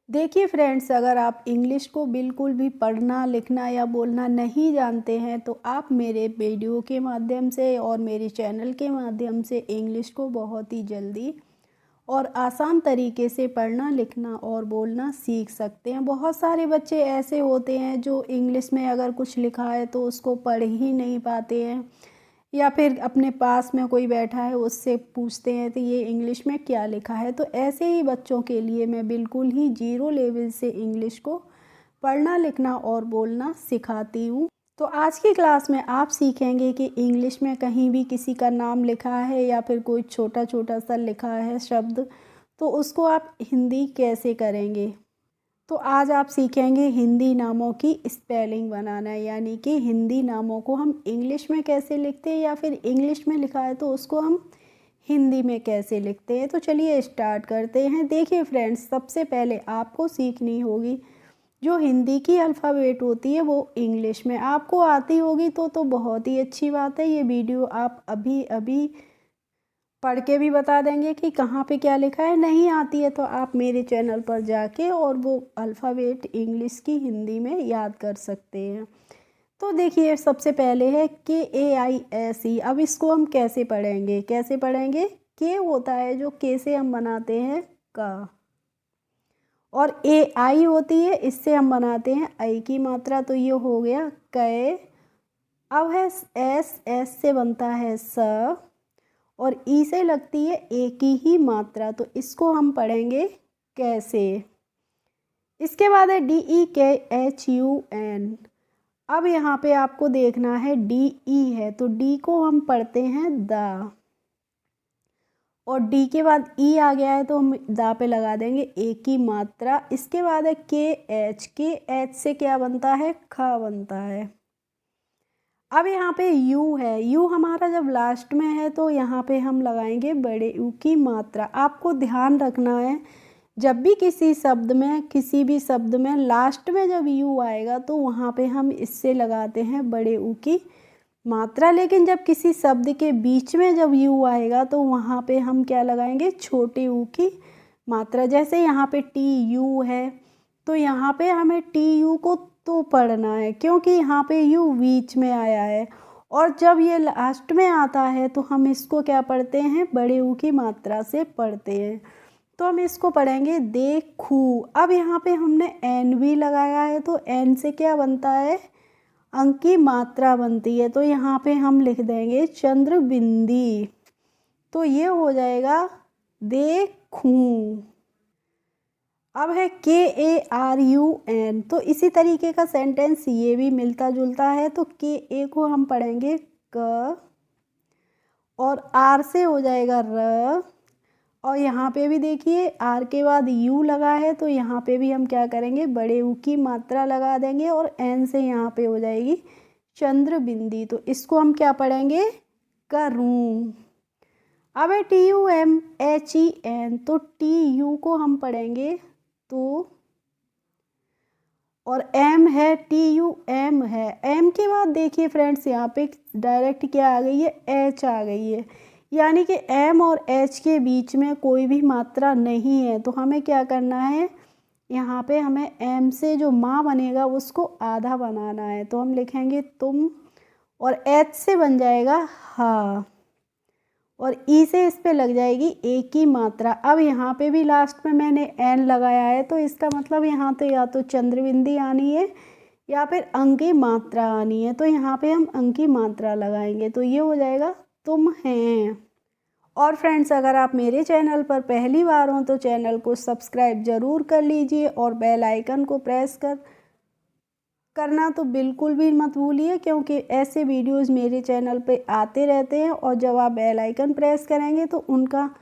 देखिए फ्रेंड्स, अगर आप इंग्लिश को बिल्कुल भी पढ़ना, लिखना या बोलना नहीं जानते हैं तो आप मेरे वीडियो के माध्यम से और मेरे चैनल के माध्यम से इंग्लिश को बहुत ही जल्दी और आसान तरीके से पढ़ना, लिखना और बोलना सीख सकते हैं। बहुत सारे बच्चे ऐसे होते हैं जो इंग्लिश में अगर कुछ लिखा है तो उसको पढ़ ही नहीं पाते हैं, या फिर अपने पास में कोई बैठा है उससे पूछते हैं तो ये इंग्लिश में क्या लिखा है। तो ऐसे ही बच्चों के लिए मैं बिल्कुल ही ज़ीरो लेवल से इंग्लिश को पढ़ना, लिखना और बोलना सिखाती हूँ। तो आज की क्लास में आप सीखेंगे कि इंग्लिश में कहीं भी किसी का नाम लिखा है या फिर कोई छोटा छोटा सा लिखा है शब्द, तो उसको आप हिंदी कैसे करेंगे। तो आज आप सीखेंगे हिंदी नामों की स्पेलिंग बनाना, यानी कि हिंदी नामों को हम इंग्लिश में कैसे लिखते हैं या फिर इंग्लिश में लिखा है तो उसको हम हिंदी में कैसे लिखते हैं। तो चलिए स्टार्ट करते हैं। देखिए फ्रेंड्स, सबसे पहले आपको सीखनी होगी जो हिंदी की अल्फ़ाबेट होती है वो इंग्लिश में आपको आती होगी तो बहुत ही अच्छी बात है। ये वीडियो आप अभी अभी पढ़ के भी बता देंगे कि कहाँ पे क्या लिखा है। नहीं आती है तो आप मेरे चैनल पर जाके और वो अल्फ़ाबेट इंग्लिश की हिंदी में याद कर सकते हैं। तो देखिए, सबसे पहले है KAISE। अब इसको हम कैसे पढ़ेंगे, के होता है जो के से हम बनाते हैं का, और AI होती है, इससे हम बनाते हैं आई की मात्रा, तो ये हो गया कै। अब है एस से बनता है स, और ई से लगती है ए की ही मात्रा, तो इसको हम पढ़ेंगे कैसे। इसके बाद है DEKHUN। अब यहाँ पे आपको देखना है DE है तो डी को हम पढ़ते हैं द, और डी के बाद ई आ गया है तो हम दा पे लगा देंगे ए की मात्रा। इसके बाद है KH से क्या बनता है, ख बनता है। अब यहाँ पे यू है, यू हमारा जब लास्ट में है तो यहाँ पे हम लगाएंगे बड़े यू की मात्रा। आपको ध्यान रखना है, जब भी किसी शब्द में, किसी भी शब्द में लास्ट में जब यू आएगा तो वहाँ पे हम इससे लगाते हैं बड़े यू की मात्रा, लेकिन जब किसी शब्द के बीच में जब यू आएगा तो वहाँ पे हम क्या लगाएंगे, छोटे यू की मात्रा। जैसे यहाँ पे TU है तो यहाँ पे हमें TU को तो पढ़ना है क्योंकि यहाँ पे यू बीच में आया है, और जब ये लास्ट में आता है तो हम इसको क्या पढ़ते हैं, बड़े यू की मात्रा से पढ़ते हैं। तो हम इसको पढ़ेंगे देखू। अब यहाँ पे हमने एन भी लगाया है तो एन से क्या बनता है, अंक की मात्रा बनती है, तो यहाँ पे हम लिख देंगे चंद्र बिंदी, तो ये हो जाएगा देखूं। अब है KARUN। तो इसी तरीके का सेंटेंस ये भी मिलता जुलता है, तो KA को हम पढ़ेंगे क, और आर से हो जाएगा र, और यहाँ पे भी देखिए आर के बाद यू लगा है तो यहाँ पे भी हम क्या करेंगे, बड़े यू की मात्रा लगा देंगे, और एन से यहाँ पे हो जाएगी चंद्र बिंदी, तो इसको हम क्या पढ़ेंगे, करूं। अब है TUMHEN। तो TU को हम पढ़ेंगे तो, और एम है, TUM है। एम के बाद देखिए फ्रेंड्स यहाँ पे डायरेक्ट क्या आ गई है, एच आ गई है, यानी कि एम और एच के बीच में कोई भी मात्रा नहीं है। तो हमें क्या करना है, यहाँ पे हमें एम से जो माँ बनेगा उसको आधा बनाना है, तो हम लिखेंगे तुम, और एच से बन जाएगा हा, और ई से इस पे लग जाएगी ए की मात्रा। अब यहाँ पे भी लास्ट में मैंने एन लगाया है तो इसका मतलब यहाँ तो या तो चंद्रबिंदी आनी है या फिर अंक की मात्रा आनी है, तो यहाँ पे हम अंक की मात्रा लगाएंगे, तो ये हो जाएगा तुम हैं। और फ्रेंड्स, अगर आप मेरे चैनल पर पहली बार हों तो चैनल को सब्सक्राइब ज़रूर कर लीजिए, और बेल आइकन को प्रेस करना तो बिल्कुल भी मत भूलिए, क्योंकि ऐसे वीडियोस मेरे चैनल पे आते रहते हैं, और जब आप बेल आइकन प्रेस करेंगे तो उनका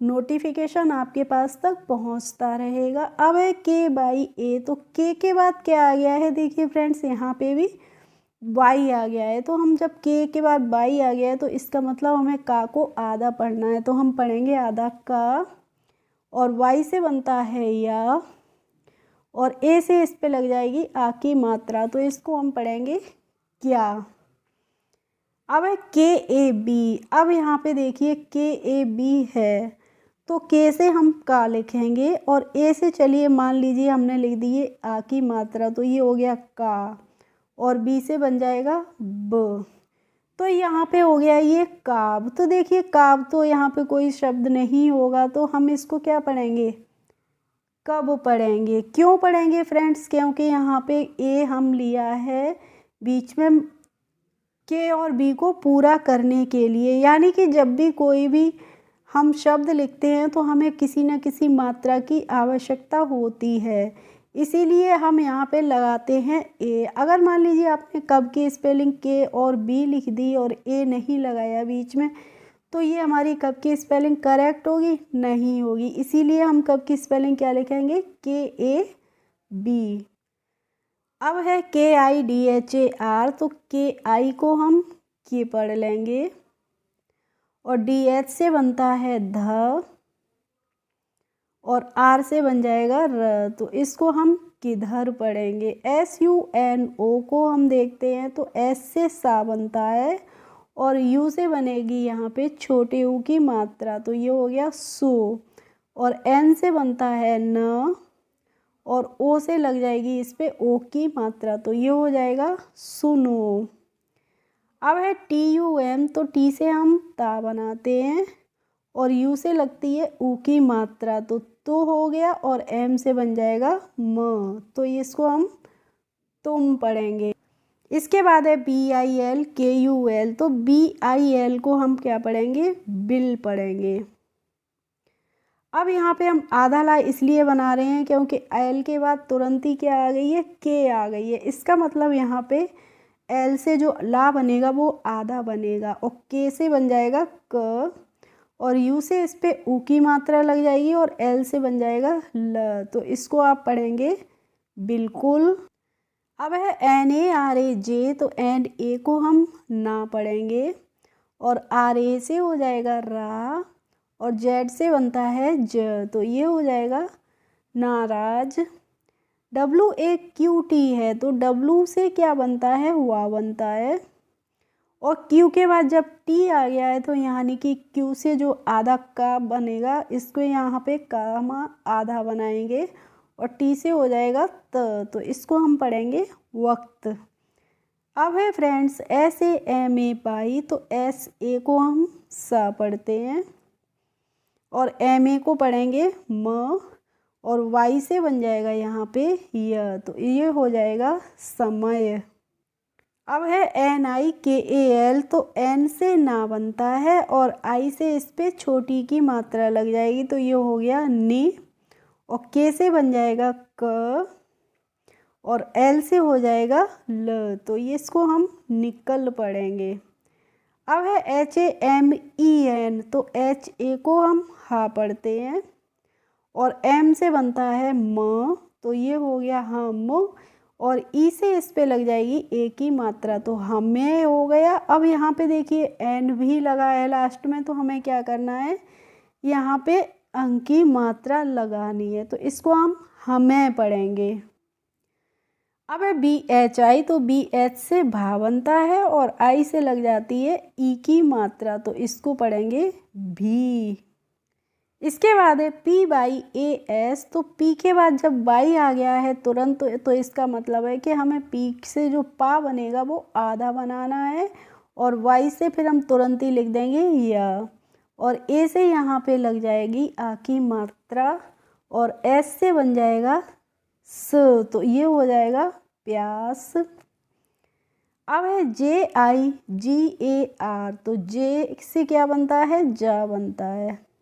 नोटिफिकेशन आपके पास तक पहुंचता रहेगा। अब है KA। तो के बाद क्या आ गया है, देखिए फ्रेंड्स यहाँ पे भी वाई आ गया है, तो हम जब के बाद वाई आ गया है तो इसका मतलब हमें का को आधा पढ़ना है, तो हम पढ़ेंगे आधा का, और वाई से बनता है या, और ए से इस पे लग जाएगी आ की मात्रा, तो इसको हम पढ़ेंगे क्या। अब है KAB। अब यहाँ पे देखिए KAB है तो के से हम का लिखेंगे और ए से चलिए मान लीजिए हमने लिख दिए आ की मात्रा, तो ये हो गया का, और बी से बन जाएगा ब, तो यहाँ पे हो गया ये काब। तो देखिए काब तो यहाँ पे कोई शब्द नहीं होगा, तो हम इसको क्या पढ़ेंगे, कब पढ़ेंगे। क्यों पढ़ेंगे फ्रेंड्स, क्योंकि यहाँ पे ए हम लिया है बीच में के और बी को पूरा करने के लिए, यानी कि जब भी कोई भी हम शब्द लिखते हैं तो हमें किसी न किसी मात्रा की आवश्यकता होती है, इसीलिए हम यहाँ पे लगाते हैं ए। अगर मान लीजिए आपने कब की स्पेलिंग के और बी लिख दी और ए नहीं लगाया बीच में, तो ये हमारी कब की स्पेलिंग करेक्ट होगी, नहीं होगी। इसीलिए हम कब की स्पेलिंग क्या लिखेंगे, के ए बी। अब है KIDHAR, तो के आई को हम के पढ़ लेंगे और DH से बनता है ध और आर से बन जाएगा र, तो इसको हम किधर पढ़ेंगे। SUNO को हम देखते हैं तो एस से सा बनता है और यू से बनेगी यहाँ पे छोटे यू की मात्रा, तो ये हो गया सो, और एन से बनता है न और ओ से लग जाएगी इस पे ओ की मात्रा, तो ये हो जाएगा सुनो। अब है TUM, तो टी से हम ता बनाते हैं और यू से लगती है ऊ की मात्रा, तो हो गया, और एम से बन जाएगा म, तो इसको हम तुम पढ़ेंगे। इसके बाद है BILKUL, तो BIL को हम क्या पढ़ेंगे, बिल पढ़ेंगे। अब यहाँ पे हम आधा ला इसलिए बना रहे हैं क्योंकि एल के बाद तुरंत ही क्या आ गई है, के आ गई है। इसका मतलब यहाँ पे एल से जो ला बनेगा वो आधा बनेगा और के से बन जाएगा क, और यू से इस पे ऊ की मात्रा लग जाएगी और एल से बन जाएगा ल, तो इसको आप पढ़ेंगे बिल्कुल। अब है NARAJ, तो एंड ए को हम ना पढ़ेंगे और RA से हो जाएगा रा और जेड से बनता है ज, तो ये हो जाएगा नाराज। WAQT है, तो W से क्या बनता है, हुआ बनता है, और Q के बाद जब T आ गया है तो यानी कि Q से जो आधा का बनेगा इसको यहाँ पे का हम आधा बनाएंगे और T से हो जाएगा त, तो इसको हम पढ़ेंगे वक्त। अब है फ्रेंड्स SAMA पाई, तो SA को हम सा पढ़ते हैं और MA को पढ़ेंगे म और Y से बन जाएगा यहाँ पे य, तो ये हो जाएगा समय। अब है NIKAL, तो N से ना बनता है और I से इस पे छोटी की मात्रा लग जाएगी, तो ये हो गया नि, और K से बन जाएगा क और L से हो जाएगा ल, तो ये इसको हम निकल पढ़ेंगे। अब है HAMEN, तो HA को हम हा पढ़ते हैं और M से बनता है म, तो ये हो गया हम, और ई से इस पे लग जाएगी ए की मात्रा, तो हमें हो गया। अब यहाँ पे देखिए एन भी लगा है लास्ट में, तो हमें क्या करना है, यहाँ पे अंक की मात्रा लगानी है, तो इसको हम हमें पढ़ेंगे। अब है BHI, तो BH से भा बनता है और आई से लग जाती है ई की मात्रा, तो इसको पढ़ेंगे भी। इसके बाद है PYAS, तो P के बाद जब Y आ गया है तुरंत, तो इसका मतलब है कि हमें P से जो पा बनेगा वो आधा बनाना है और Y से फिर हम तुरंत ही लिख देंगे या, और A से यहाँ पे लग जाएगी आ की मात्रा और S से बन जाएगा स, तो ये हो जाएगा प्यास। अब है JIGAR, तो J से क्या बनता है, जा बनता है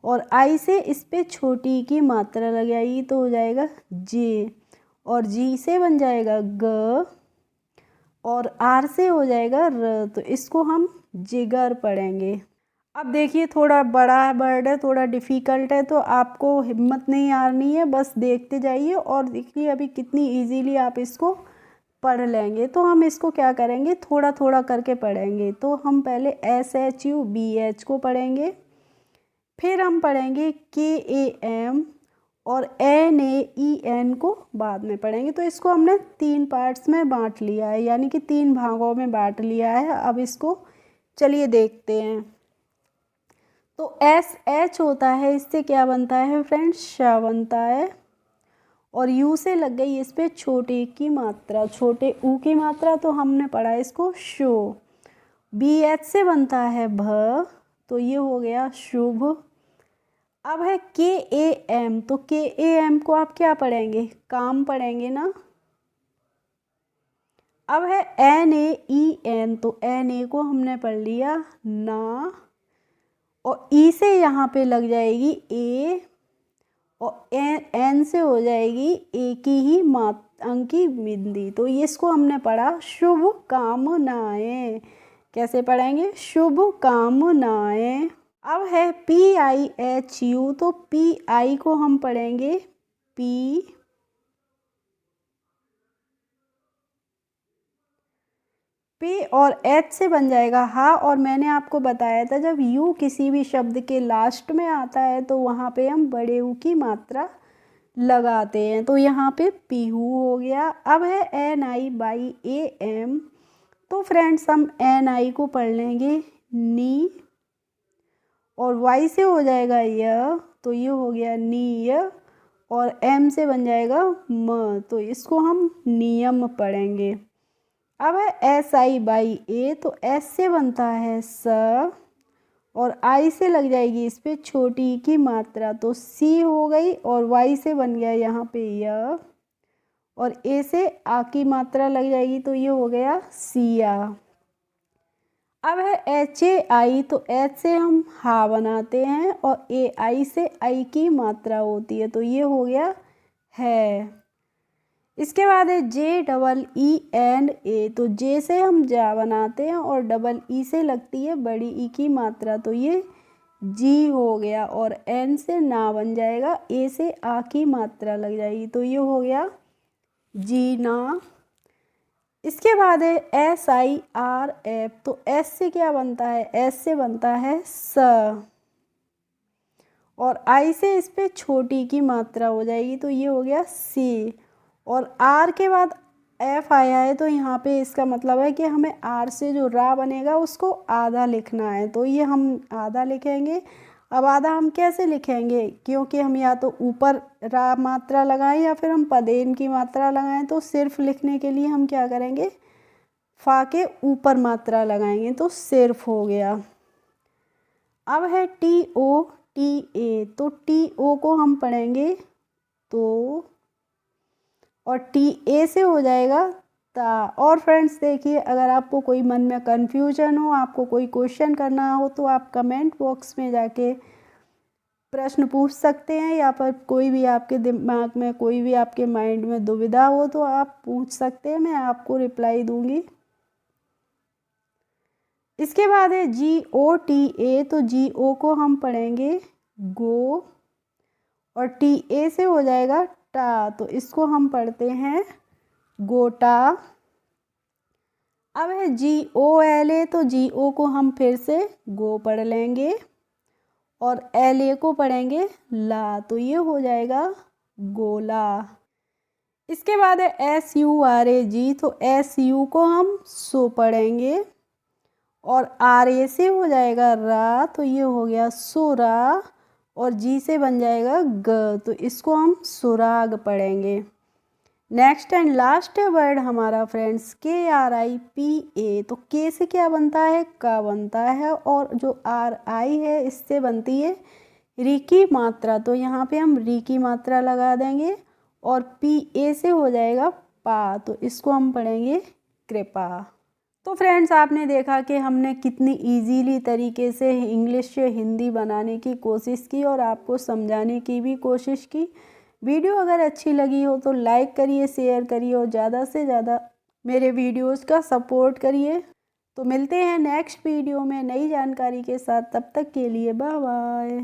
और आई से इस पे छोटी की मात्रा लग जाएगी, तो हो जाएगा जे, और जी से बन जाएगा ग और आर से हो जाएगा र, तो इसको हम जिगर पढ़ेंगे। अब देखिए थोड़ा बड़ा वर्ड है, थोड़ा डिफ़िकल्ट है, तो आपको हिम्मत नहीं हारनी है, बस देखते जाइए और देखिए अभी कितनी इजीली आप इसको पढ़ लेंगे। तो हम इसको क्या करेंगे, थोड़ा थोड़ा करके पढ़ेंगे। तो हम पहले SHUBH को पढ़ेंगे, फिर हम पढ़ेंगे KAM और NAEN को बाद में पढ़ेंगे। तो इसको हमने 3 पार्ट्स में बांट लिया है, यानी कि 3 भागों में बांट लिया है। अब इसको चलिए देखते हैं। तो एस एच होता है, इससे क्या बनता है फ्रेंड्स, श बनता है। और यू से लग गई इस पे छोटे की मात्रा, छोटे ऊ की मात्रा, तो हमने पढ़ा इसको शो। बी एच से बनता है भ, तो ये हो गया शुभ। अब है के ए एम, तो के ए एम को आप क्या पढ़ेंगे, काम पढ़ेंगे ना। अब है एन ए ई एन, तो एन ए को हमने पढ़ लिया ना, और ई से यहाँ पे लग जाएगी ए, और एन से हो जाएगी ए की ही अंक की बिंदी, तो इसको हमने पढ़ा शुभ कामनाएं। कैसे पढ़ेंगे, शुभ कामनाएं। अब है पी आई एच यू, तो पी आई को हम पढ़ेंगे पी, पी और एच से बन जाएगा हा। और मैंने आपको बताया था जब यू किसी भी शब्द के लास्ट में आता है तो वहाँ पे हम बड़े ऊ की मात्रा लगाते हैं, तो यहाँ पे पीहू हो गया। अब है N I by A M, तो फ्रेंड्स हम एन आई को पढ़ लेंगे नी, और वाई से हो जाएगा य, तो ये हो गया नीय, और एम से बन जाएगा म, तो इसको हम नियम पढ़ेंगे। अब है एस आई बाई ए, तो एस से बनता है स, और आई से लग जाएगी इस पे छोटी की मात्रा, तो सी हो गई, और वाई से बन गया यहाँ पे य, और ए से आ की मात्रा लग जाएगी, तो ये हो गया सिया। अब है एच ए आई, तो एच से हम हा बनाते हैं, और ए आई से आई की मात्रा होती है, तो ये हो गया है। इसके बाद है जे डबल ई एंड ए, तो जे से हम जा बनाते हैं, और डबल ई से लगती है बड़ी ई की मात्रा, तो ये जी हो गया, और एन से ना बन जाएगा, ए से आ की मात्रा लग जाएगी, तो ये हो गया जी ना। इसके बाद है एस आई आर एफ, तो एस से क्या बनता है, एस से बनता है स, और आई से इस पे छोटी की मात्रा हो जाएगी, तो ये हो गया सी। और आर के बाद एफ आया है, तो यहाँ पे इसका मतलब है कि हमें आर से जो रा बनेगा उसको आधा लिखना है, तो ये हम आधा लिखेंगे। अब आधा हम कैसे लिखेंगे, क्योंकि हम या तो ऊपर रा मात्रा लगाएं या फिर हम पदेन की मात्रा लगाएं, तो सिर्फ लिखने के लिए हम क्या करेंगे, फा के ऊपर मात्रा लगाएंगे, तो सिर्फ हो गया। अब है टी ओ टी ए, तो टी ओ को हम पढ़ेंगे तो, और टी ए से हो जाएगा ता। और फ्रेंड्स देखिए, अगर आपको कोई मन में कन्फ्यूजन हो, आपको कोई क्वेश्चन करना हो, तो आप कमेंट बॉक्स में जाके प्रश्न पूछ सकते हैं, या फिर कोई भी आपके दिमाग में, कोई भी आपके माइंड में दुविधा हो तो आप पूछ सकते हैं, मैं आपको रिप्लाई दूंगी। इसके बाद है जी ओ टी ए, तो जी ओ को हम पढ़ेंगे गो, और टी ए से हो जाएगा टा, तो इसको हम पढ़ते हैं गोटा। अब है जी ओ एल ए, तो जी ओ को हम फिर से गो पढ़ लेंगे, और एल ए को पढ़ेंगे ला, तो ये हो जाएगा गोला। इसके बाद है एस यू आर ए जी, तो एस यू को हम सो पढ़ेंगे, और आर ए से हो जाएगा रा, तो ये हो गया सोरा, और जी से बन जाएगा ग, तो इसको हम सुराग पढ़ेंगे। नेक्स्ट एंड लास्ट वर्ड हमारा फ्रेंड्स के आर आई पी ए, तो के से क्या बनता है, का बनता है, और जो आर आई है इससे बनती है री की मात्रा, तो यहाँ पे हम री की मात्रा लगा देंगे, और पी ए से हो जाएगा पा, तो इसको हम पढ़ेंगे कृपा। तो फ्रेंड्स आपने देखा कि हमने कितनी इजीली तरीके से इंग्लिश से हिंदी बनाने की कोशिश की, और आपको समझाने की भी कोशिश की। वीडियो अगर अच्छी लगी हो तो लाइक करिए, शेयर करिए, और ज़्यादा से ज़्यादा मेरे वीडियोस का सपोर्ट करिए। तो मिलते हैं नेक्स्ट वीडियो में नई जानकारी के साथ, तब तक के लिए बाय बाय।